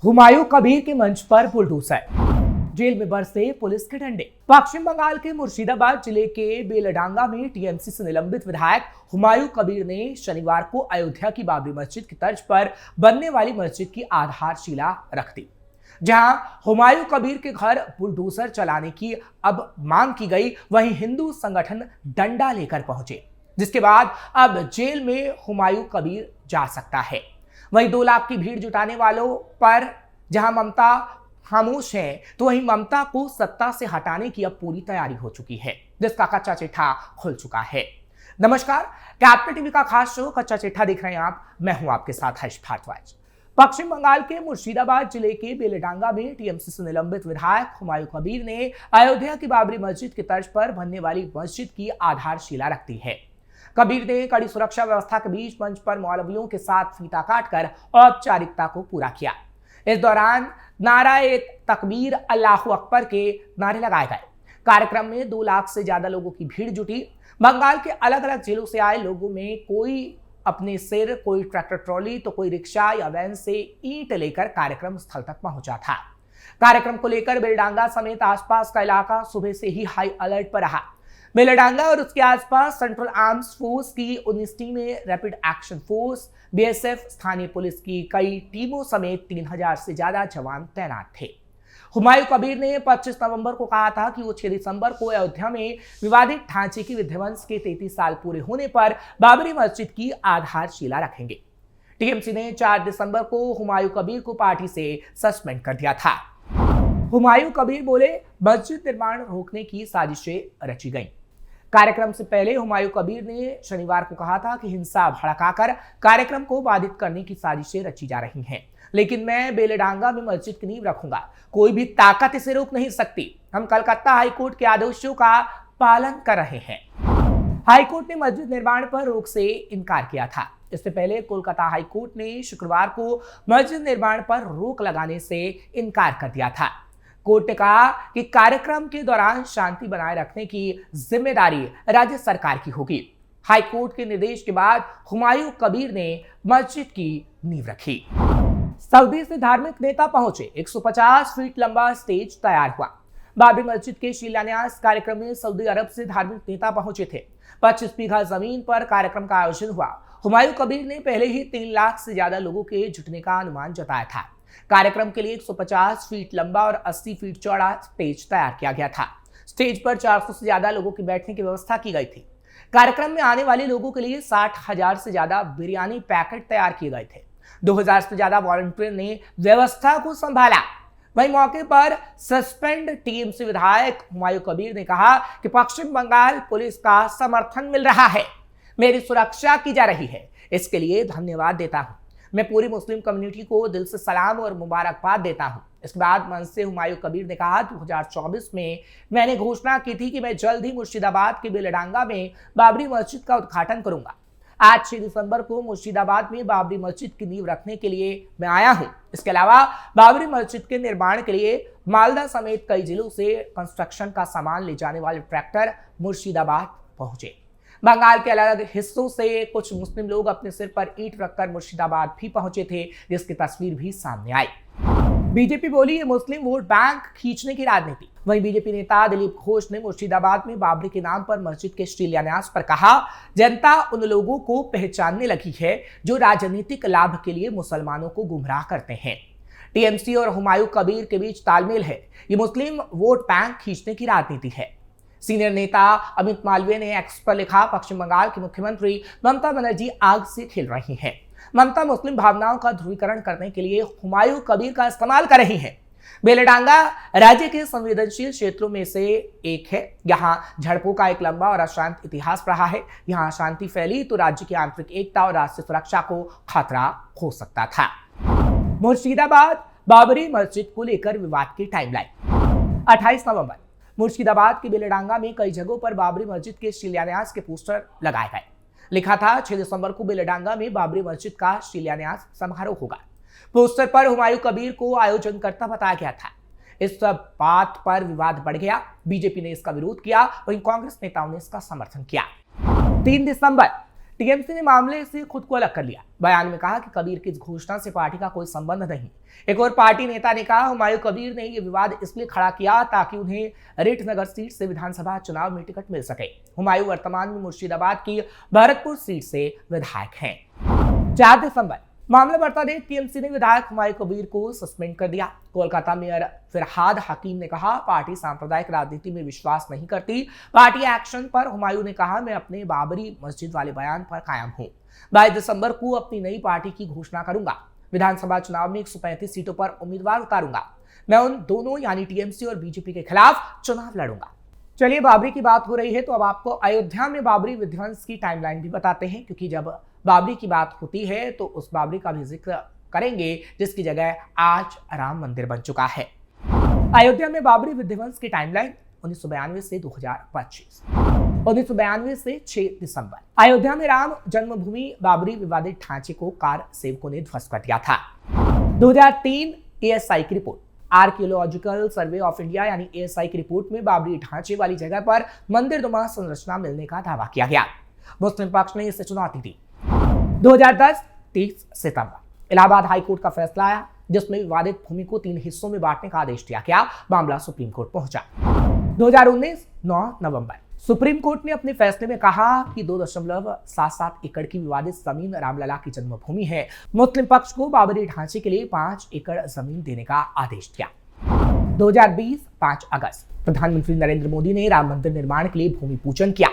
हुमायूं कबीर के मंच पर बुलडोजर, जेल में बरसे पुलिस के डंडे। पश्चिम बंगाल के मुर्शिदाबाद जिले के बेलडांगा में टीएमसी से निलंबित विधायक हुमायूं कबीर ने शनिवार को अयोध्या की बाबरी मस्जिद की तर्ज पर बनने वाली मस्जिद की आधारशिला रख दी। जहां हुमायूं कबीर के घर बुलडोजर चलाने की अब मांग की गई, वहीं हिंदू संगठन डंडा लेकर पहुंचे, जिसके बाद अब जेल में हुमायूं कबीर जा सकता है। वहीं 2 लाख की भीड़ जुटाने वालों पर जहां ममता खामोश है, तो वहीं ममता को सत्ता से हटाने की अब पूरी तैयारी हो चुकी है, जिसका कच्चा चिट्ठा खुल चुका है। नमस्कार, कैपिटल टीवी का खास शो कच्चा चिट्ठा देख रहे हैं आप। मैं हूं आपके साथ हर्ष भारद्वाज। पश्चिम बंगाल के मुर्शिदाबाद जिले के बेलडांगा में टीएमसी से निलंबित विधायक हुमायूं कबीर ने अयोध्या की बाबरी मस्जिद की तर्ज पर बनने वाली मस्जिद की आधारशिला रख दी है। कबीर ने कड़ी सुरक्षा व्यवस्था के बीच मंच पर मौलवियों के साथ फीता काटकर औपचारिकता को पूरा किया। इस दौरान नाराए तकबीर, अल्लाहू अकबर के नारे लगाए गए। कार्यक्रम में 2 लाख से ज्यादा लोगों की भीड़ जुटी। बंगाल के अलग अलग जिलों से आए लोगों में कोई अपने सिर, कोई ट्रैक्टर ट्रॉली तो कोई रिक्शा या वैन से ईंट लेकर कार्यक्रम स्थल तक पहुंचा था। कार्यक्रम को लेकर बेलडांगा समेत आसपास का इलाका सुबह से ही हाई अलर्ट पर रहा। बेलडांगा और उसके आसपास सेंट्रल आर्म्स फोर्स की 19 टीमें, रैपिड एक्शन फोर्स, बीएसएफ, स्थानीय पुलिस की कई टीमों समेत 3000 से ज्यादा जवान तैनात थे। हुमायूं कबीर ने 25 नवंबर को कहा था कि वो 6 दिसंबर को अयोध्या में विवादित ढांचे की विध्वंस के 33 साल पूरे होने पर बाबरी मस्जिद की आधारशिला रखेंगे। टीएमसी ने 4 दिसंबर को हुमायूं कबीर को पार्टी से सस्पेंड कर दिया था। हुमायूं कबीर बोले, मस्जिद निर्माण रोकने की साजिशें रची गईं। कार्यक्रम से पहले हुमायूं कबीर ने शनिवार को कहा था कि हिंसा भड़काकर कार्यक्रम को बाधित करने की साजिशें रची जा रही हैं, लेकिन मैं बेलडांगा में मस्जिद की नींव रखूंगा। कोई भी ताकत इसे रोक नहीं सकती। हम कलकत्ता हाईकोर्ट के आदेशों का पालन कर रहे हैं। हाईकोर्ट ने मस्जिद निर्माण पर रोक से इनकार किया था। इससे पहले कोलकाता हाईकोर्ट ने शुक्रवार को मस्जिद निर्माण पर रोक लगाने से इनकार कर दिया था। कोर्ट ने कहा कि कार्यक्रम के दौरान शांति बनाए रखने की जिम्मेदारी राज्य सरकार की होगी। हाईकोर्ट के निर्देश के बाद हुमायूं कबीर ने मस्जिद की नींव रखी। सऊदी से धार्मिक नेता पहुंचे। 150 फीट लंबा स्टेज तैयार हुआ। बाबरी मस्जिद के शिलान्यास कार्यक्रम में सऊदी अरब से धार्मिक नेता पहुंचे थे। 25 बीघा जमीन पर कार्यक्रम का आयोजन हुआ। हुमायूं कबीर ने पहले ही 3 लाख से ज्यादा लोगों के जुटने का अनुमान जताया था। कार्यक्रम के लिए 150 फीट लंबा और 80 फीट चौड़ा स्टेज तैयार किया गया था। स्टेज पर 400 से ज्यादा लोगों की बैठने की व्यवस्था की गई थी। कार्यक्रम में आने वाले लोगों के लिए 60,000 से ज्यादा बिरयानी पैकेट तैयार किए गए थे। 2000 से ज्यादा वॉलंटियर ने व्यवस्था को संभाला। वहीं मौके पर सस्पेंड टीएमसी विधायक हुमायूं कबीर ने कहा कि पश्चिम बंगाल पुलिस का समर्थन मिल रहा है, मेरी सुरक्षा की जा रही है, इसके लिए धन्यवाद देता हूं। मैं पूरी मुस्लिम कम्युनिटी को दिल से सलाम और मुबारकबाद देता हूं। इसके बाद मंच से हुमायूं कबीर ने कहा, 2024 में मैंने घोषणा की थी कि मैं जल्द ही मुर्शिदाबाद के बेलडांगा में बाबरी मस्जिद का उद्घाटन करूंगा। आज 6 दिसंबर को मुर्शिदाबाद में बाबरी मस्जिद की नींव रखने के लिए मैं आया हूं। इसके अलावा बाबरी मस्जिद के निर्माण के लिए मालदा समेत कई जिलों से कंस्ट्रक्शन का सामान ले जाने वाले ट्रैक्टर मुर्शिदाबाद पहुंचे। बंगाल के अलग अलग हिस्सों से कुछ मुस्लिम लोग अपने सिर पर ईंट रखकर मुर्शिदाबाद भी पहुंचे थे, जिसकी तस्वीर भी सामने आई। बीजेपी बोली, ये मुस्लिम वोट बैंक खींचने की राजनीति। वहीं बीजेपी नेता दिलीप घोष ने मुर्शिदाबाद में बाबरी के नाम पर मस्जिद के शिलान्यास पर कहा, जनता उन लोगों को पहचानने लगी है जो राजनीतिक लाभ के लिए मुसलमानों को गुमराह करते हैं। टीएमसी और हुमायूं कबीर के बीच तालमेल है। ये मुस्लिम वोट बैंक खींचने की राजनीति है। सीनियर नेता अमित मालवीय ने एक्स पर लिखा, पश्चिम बंगाल की मुख्यमंत्री ममता बनर्जी आग से खेल रही हैं। ममता मुस्लिम भावनाओं का ध्रुवीकरण करने के लिए हुमायूं कबीर का इस्तेमाल कर रही हैं। बेलडांगा राज्य के संवेदनशील क्षेत्रों में से एक है। यहाँ झड़पों का एक लंबा और अशांत इतिहास रहा है। यहाँ शांति फैली तो राज्य की आंतरिक एकता और राष्ट्रीय सुरक्षा को खतरा हो सकता था। मुर्शिदाबाद बाबरी मस्जिद को लेकर विवाद की टाइमलाइन। 28 नवंबर मुर्शिदाबाद के बेलडांगा में कई जगहों पर बाबरी मस्जिद के शिलान्यास के पोस्टर लगाए गए। लिखा था, 6 दिसंबर को बेलडांगा में बाबरी मस्जिद का शिलान्यास समारोह होगा। पोस्टर पर हुमायूं कबीर को आयोजनकर्ता बताया गया था। इस बात पर विवाद बढ़ गया। बीजेपी ने इसका विरोध किया, वहीं कांग्रेस नेताओं ने इसका समर्थन किया। 3 दिसंबर टीएमसी ने मामले से खुद को अलग कर लिया। बयान में कहा कि कबीर की इस घोषणा से पार्टी का कोई संबंध नहीं। एक और पार्टी नेता ने कहा, हुमायूं कबीर ने यह विवाद इसलिए खड़ा किया ताकि उन्हें रीठनगर सीट से विधानसभा चुनाव में टिकट मिल सके। हुमायूं वर्तमान में मुर्शिदाबाद की भरतपुर सीट से विधायक हैं। 4 दिसंबर मामला बढ़ता देख टीएमसी ने विधायक हुमायूं कबीर को सस्पेंड कर दिया। कोलकाता मेयर फिरहाद हकीम ने कहा, पार्टी सांप्रदायिक राजनीति में विश्वास नहीं करती। पार्टी एक्शन पर हुमायूं ने कहा, मैं अपने बाबरी मस्जिद वाले बयान पर कायम हूं। 22 दिसंबर को अपनी नई पार्टी की घोषणा करूंगा। विधानसभा चुनाव में 135 सीटों पर उम्मीदवार उतारूंगा। मैं उन दोनों यानी टीएमसी और बीजेपी के खिलाफ चुनाव लड़ूंगा। चलिए, बाबरी की बात हो रही है तो अब आपको अयोध्या में बाबरी विध्वंस की टाइमलाइन भी बताते हैं, क्योंकि जब बाबरी की बात होती है तो उस बाबरी का भी जिक्र करेंगे जिसकी जगह आज राम मंदिर बन चुका है। अयोध्या में बाबरी विध्वंस की टाइमलाइन 1992 से 2025। 1992 से 6 दिसंबर अयोध्या में राम जन्मभूमि बाबरी विवादित ढांचे को कार सेवकों ने ध्वस्त कर दिया था। 2003 एएसआई की report, archaeological survey of India यानी एएसआई की रिपोर्ट में बाबरी ढांचे वाली जगह पर मंदिरनुमा संरचना मिलने का दावा किया गया। मुस्लिम पक्ष ने इसे चुनौती दी। 2010 30 सितंबर इलाहाबाद हाईकोर्ट का फैसला आया जिसमें विवादित भूमि को 3 हिस्सों में बांटने का आदेश दिया गया। मामला सुप्रीम कोर्ट पहुंचा। 2019 9 नवंबर सुप्रीम कोर्ट ने अपने फैसले में कहा कि 2.77 एकड़ की विवादित जमीन रामलला की जन्मभूमि है। मुस्लिम पक्ष को बाबरी ढांचे के लिए 5 एकड़ जमीन देने का आदेश दिया। 2020 5 अगस्त प्रधानमंत्री नरेंद्र मोदी ने राम मंदिर निर्माण के लिए भूमि पूजन किया।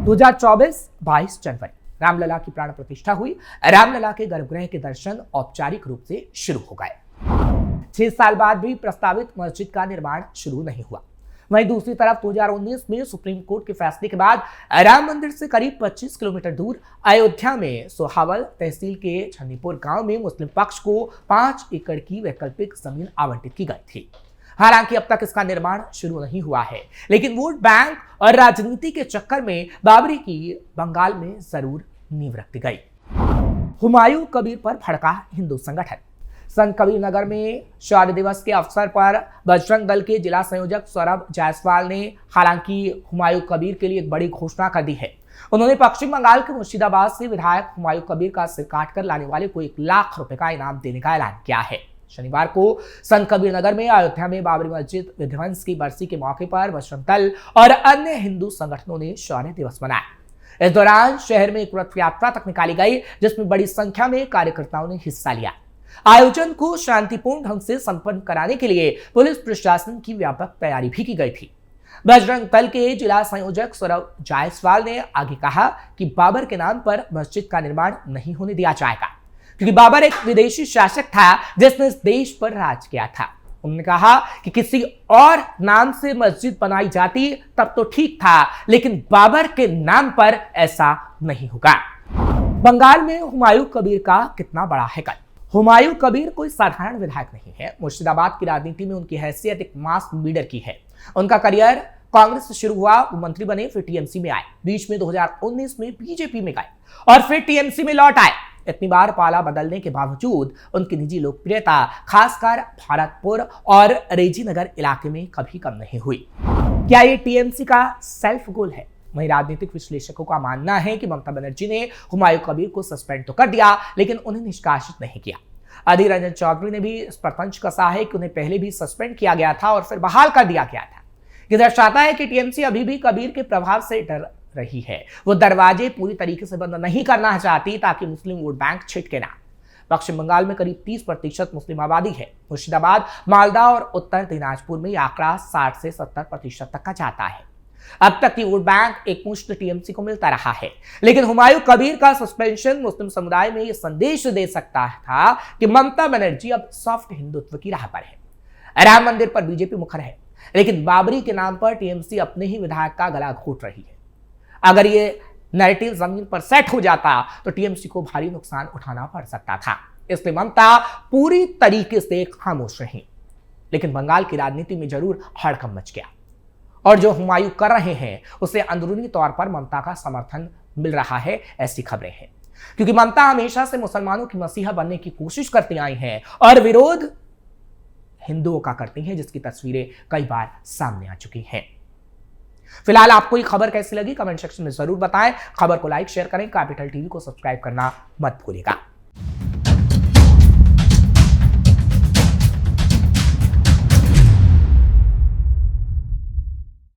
2024 22 जनवरी रामलला की प्राण प्रतिष्ठा हुई। रामलला के गर्भगृह के दर्शन औपचारिक रूप से शुरू हो गए। 6 साल बाद भी प्रस्तावित मस्जिद का निर्माण शुरू नहीं हुआ। वहीं दूसरी तरफ 2019 में सुप्रीम कोर्ट के फैसले के बाद राम मंदिर से करीब 25 किलोमीटर दूर अयोध्या में सोहावल तहसील के छन्नीपुर गांव में मुस्लिम पक्ष को 5 एकड़ की वैकल्पिक जमीन आवंटित की गई थी। हालांकि अब तक इसका निर्माण शुरू नहीं हुआ है, लेकिन वोट बैंक और राजनीति के चक्कर में बाबरी की बंगाल में जरूर नींव रखी गई। हुमायूं कबीर पर भड़का हिंदू संगठन। संत कबीर नगर में शौर्य दिवस के अवसर पर बजरंग दल के जिला संयोजक सौरभ जायसवाल ने हालांकि हुमायूं कबीर के लिए एक बड़ी घोषणा कर दी है। उन्होंने पश्चिम बंगाल के मुर्शिदाबाद से विधायक हुमायूं कबीर का सिर काटकर लाने वाले को 1 लाख रुपए का इनाम देने का ऐलान किया है। शनिवार को संत कबीर नगर में अयोध्या में बाबरी मस्जिद विध्वंस की बरसी के मौके पर बजरंग दल और अन्य हिंदू संगठनों ने शौर्य दिवस मनाया। इस दौरान शहर में एक रथ यात्रा तक निकाली गई जिसमें बड़ी संख्या में कार्यकर्ताओं ने हिस्सा लिया। आयोजन को शांतिपूर्ण ढंग से संपन्न कराने के लिए पुलिस प्रशासन की व्यापक तैयारी भी की गई थी। बजरंग दल के जिला संयोजक सौरभ जायसवाल ने आगे कहा कि बाबर के नाम पर मस्जिद का निर्माण नहीं होने दिया जाएगा, क्योंकि बाबर एक विदेशी शासक था जिसने इस देश पर राज किया था। उन्होंने कहा कि किसी और नाम से मस्जिद बनाई जाती तब तो ठीक था, लेकिन बाबर के नाम पर ऐसा नहीं होगा। बंगाल में हुमायूं कबीर का कितना बड़ा है कद। हुमायूं कबीर कोई साधारण विधायक नहीं है। मुर्शिदाबाद की राजनीति में उनकी हैसियत एक मास लीडर की है। उनका करियर कांग्रेस से शुरू हुआ, वो मंत्री बने, फिर टीएमसी में आए, बीच में 2019 में बीजेपी में गए और फिर टीएमसी में लौट आए। इतनी बार पाला बदलने के बावजूद उनकी निजी लोकप्रियता खासकर भरतपुर और रेजी नगर इलाके में कभी कम नहीं हुई। क्या ये टीएमसी का सेल्फ गोल है? वहीं राजनीतिक विश्लेषकों का मानना है कि ममता बनर्जी ने हुमायूं कबीर को सस्पेंड तो कर दिया, लेकिन उन्हें निष्कासित नहीं किया। अधीर रंजन चौधरी ने भी इस पर तंज कसा है कि उन्हें पहले भी सस्पेंड किया गया था और फिर बहाल कर दिया गया था। ये दर्शाता है कि टीएमसी अभी भी कबीर के प्रभाव से डर रही है। वो दरवाजे पूरी तरीके से बंद नहीं करना चाहती ताकि मुस्लिम वोट बैंक छिटके ना। पश्चिम बंगाल में करीब 30% मुस्लिम आबादी है। मुर्शिदाबाद, मालदा और उत्तर दिनाजपुर में यह आंकड़ा 60 से 70% तक का जाता है। अब तक की वोट बैंक एक मुश्त टीएमसी को मिलता रहा है, लेकिन हुमायूं कबीर का सस्पेंशन मुस्लिम समुदाय में यह संदेश दे सकता था कि ममता बनर्जी अब सॉफ्ट हिंदुत्व की राह पर है। राम मंदिर पर बीजेपी मुखर है, लेकिन बाबरी के नाम पर टीएमसी अपने ही विधायक का गला घोट रही है। अगर ये नैरेटिव जमीन पर सेट हो जाता तो टीएमसी को भारी नुकसान उठाना पड़ सकता था। इसलिए ममता पूरी तरीके से खामोश रही, लेकिन बंगाल की राजनीति में जरूर हड़कंप मच गया और जो हुमायूं कर रहे हैं उसे अंदरूनी तौर पर ममता का समर्थन मिल रहा है, ऐसी खबरें हैं। क्योंकि ममता हमेशा से मुसलमानों की मसीहा बनने की कोशिश करती आई हैं और विरोध हिंदुओं का करती हैं, जिसकी तस्वीरें कई बार सामने आ चुकी हैं। फिलहाल आपको ये खबर कैसी लगी कमेंट सेक्शन में जरूर बताएं। खबर को लाइक शेयर करें, कैपिटल टीवी को सब्सक्राइब करना मत भूलिएगा।